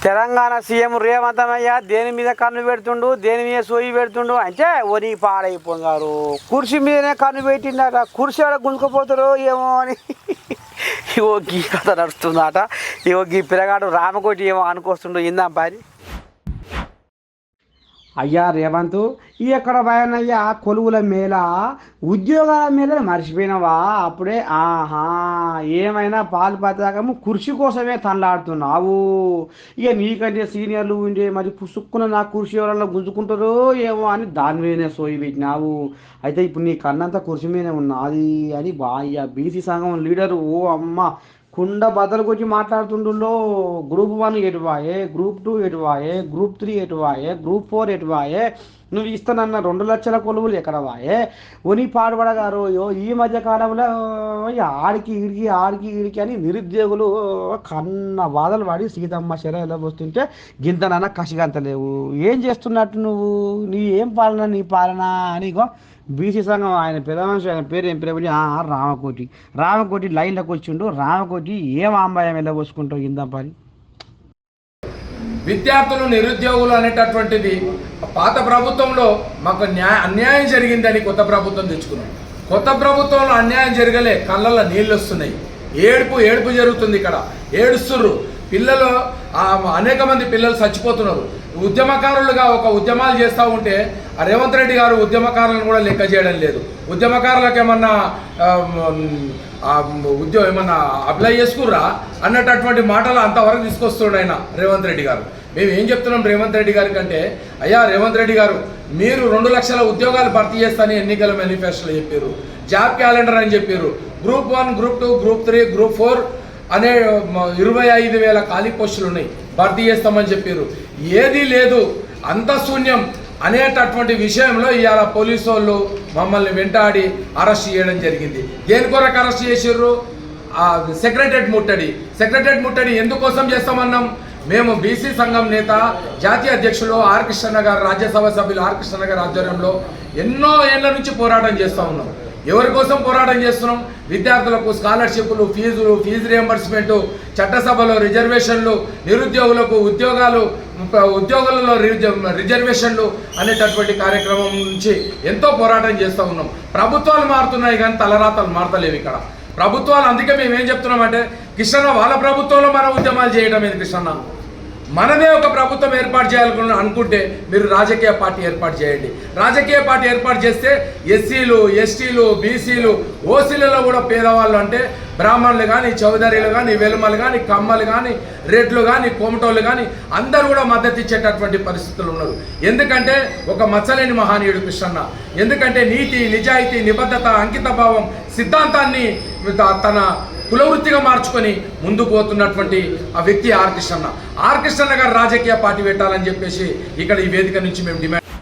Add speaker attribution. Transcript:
Speaker 1: Telangana CM రేవంతమయ్య దేని మీద కన్ను పెడుతుండు, దేని మీద సోయి పెడుతుండు అంటే ఒని పాడైపోగారు. కుర్చీ మీదనే కన్ను పెట్టిందట, కుర్చీ ఆడ గుంజుకుపోతారో ఏమో అని ఇవో గీ కథ నడుస్తుందట. ఇవో గీ పిల్లగాడు రామకోటి ఏమో అనుకొస్తుండు. ఇందాం పారి అయ్యా రేవంత్, ఈ ఎక్కడ భయనయ్యా కొలువుల మేళ ఉద్యోగాల మేళ మర్చిపోయినావా? అప్పుడే ఆహా ఏమైనా పాలు పతాకము కుర్చీ కోసమే తనలాడుతున్నావు. ఇక నీకంటే సీనియర్లు ఉండే మరి పుసుక్కున నా కుర్చీ ఎవరన్నా గుంజుకుంటారో ఏమో అని దాని మీదనే సోయి పెట్టినావు. అయితే ఇప్పుడు నీ కన్నంతా కుర్చీ మీదనే ఉన్నది అని బాయ్యా బీసీ సంఘం లీడరు ఓ అమ్మ కుండ బద్దలు కొచ్చి మాట్లాడుతుండో. గ్రూప్ 1 ఎటువాయే, గ్రూప్ 2 ఎటువాయే, గ్రూప్ 3 ఎటువాయే, గ్రూప్ 4 ఎటువాయే, నువ్వు ఇస్తానన్న 2 లక్షల కొలువులు ఎక్కడ వాయే ఉని పాడుపడగారు. ఈ మధ్య కాలంలో ఆడికి ఈడికి అని నిరుద్యోగులు కన్న బాధలు పడి సీతమ్మ శరీరంలో వస్తుంటే గింతనన్న కసిగంత లేవు. ఏం చేస్తున్నట్టు నువ్వు? నీ ఏం పాలన, నీ పాలన అనిగో బీసీ సంఘం ఆయన పెద్ద మనిషి, ఆయన పేరు ఏం పేరు? రామకోటి లైన్లోకి వచ్చిండు. రామకోటి ఏం ఆంబాయం వెళ్ళబోసుకుంటావు ఇందాం పని.
Speaker 2: విద్యార్థులు నిరుద్యోగులు అనేటటువంటిది పాత ప్రభుత్వంలో మాకు అన్యాయం జరిగిందని కొత్త ప్రభుత్వం తెచ్చుకున్నాం. కొత్త ప్రభుత్వంలో అన్యాయం జరగలే, కళ్ళల్లో నీళ్ళు వస్తున్నాయి, ఏడుపు జరుగుతుంది. ఇక్కడ ఏడుస్తుర్రు పిల్లలు, అనేక మంది పిల్లలు చచ్చిపోతున్నారు. ఉద్యమకారులుగా ఒక ఉద్యమాలు చేస్తూ ఉంటే రేవంత్ రెడ్డి గారు ఉద్యమకారులను కూడా లెక్క చేయడం లేదు. ఉద్యమకారులకు ఏమన్నా ఏమన్నా అప్లై చేసుకుర్రా అన్నటువంటి మాటలు అంతవరకు తీసుకొస్తున్నాడు ఆయన రేవంత్ రెడ్డి గారు. మేము ఏం చెప్తున్నాం రేవంత్ రెడ్డి గారికి అంటే, అయ్యా రేవంత్ రెడ్డి గారు, మీరు 2 లక్షల ఉద్యోగాలు భర్తీ చేస్తానని ఎన్నికల మేనిఫెస్టోలో చెప్పారు, జాబ్ క్యాలెండర్ అని చెప్పారు. గ్రూప్ 1, గ్రూప్ 2, గ్రూప్ 3, గ్రూప్ 4 అనే 25,000 ఖాళీ పోస్టులు ఉన్నాయి, భర్తీ చేస్తామని చెప్పారు. ఏదీ లేదు, అంత శూన్యం అనేటటువంటి విషయంలో ఇవాళ పోలీసు వాళ్ళు మమ్మల్ని వెంటాడి అరెస్ట్ చేయడం జరిగింది. దేని కొరకు అరెస్ట్ చేసిర్రు? సెక్రటరేట్ ముట్టడి ఎందుకోసం చేస్తామన్నాం? మేము బీసీ సంఘం నేత, జాతీయ అధ్యక్షులు ఆర్ కృష్ణ గారు, రాజ్యసభ సభ్యులు ఆర్ కృష్ణ గారి ఆధ్వర్యంలో ఎన్నో ఏళ్ల నుంచి పోరాటం చేస్తూ ఉన్నాం. ఎవరి కోసం పోరాటం చేస్తున్నాం? విద్యార్థులకు స్కాలర్షిప్లు, ఫీజు రియంబర్స్మెంటు, చట్టసభలో రిజర్వేషన్లు, నిరుద్యోగులకు ఉద్యోగులలో రిజర్వేషన్లు అనేటటువంటి కార్యక్రమం నుంచి ఎంతో పోరాటం చేస్తూ ఉన్నాం. ప్రభుత్వాలు మారుతున్నాయి కానీ తలరాతలు మారతలేవు ఇక్కడ ప్రభుత్వాలు. అందుకే మేము ఏం చెప్తున్నామంటే, కృష్ణన్న వాళ్ళ ప్రభుత్వంలో మన ఉద్యమాలు చేయడం ఏది కృష్ణన్న? మనమే ఒక ప్రభుత్వం ఏర్పాటు చేయాలని అనుకుంటే మీరు రాజకీయ పార్టీ ఏర్పాటు చేయండి. రాజకీయ పార్టీ ఏర్పాటు చేస్తే ఎస్సీలు, ఎస్టీలు, బీసీలు, ఓసీలలో కూడా పేదవాళ్ళు అంటే బ్రాహ్మణులు కానీ, చౌదరీలు కానీ, వెలుమలు కానీ, కమ్మలు కానీ, రెడ్లు కానీ, కోమటోళ్ళు కానీ అందరూ కూడా మద్దతు ఇచ్చేటటువంటి పరిస్థితులు ఉన్నారు. ఎందుకంటే ఒక మచ్చలేని మహనీయుడు కృష్ణన్న. ఎందుకంటే నీతి, నిజాయితీ, నిబద్ధత, అంకితభావం, సిద్ధాంతాన్ని తన కులవృత్తిగా మార్చుకొని ముందుకు పోతున్నటువంటి ఆ వ్యక్తి ఆర్ కృష్ణన్న గారు రాజకీయ పార్టీ పెట్టాలని చెప్పేసి ఇక్కడ ఈ వేదిక నుంచి మేము డిమాండ్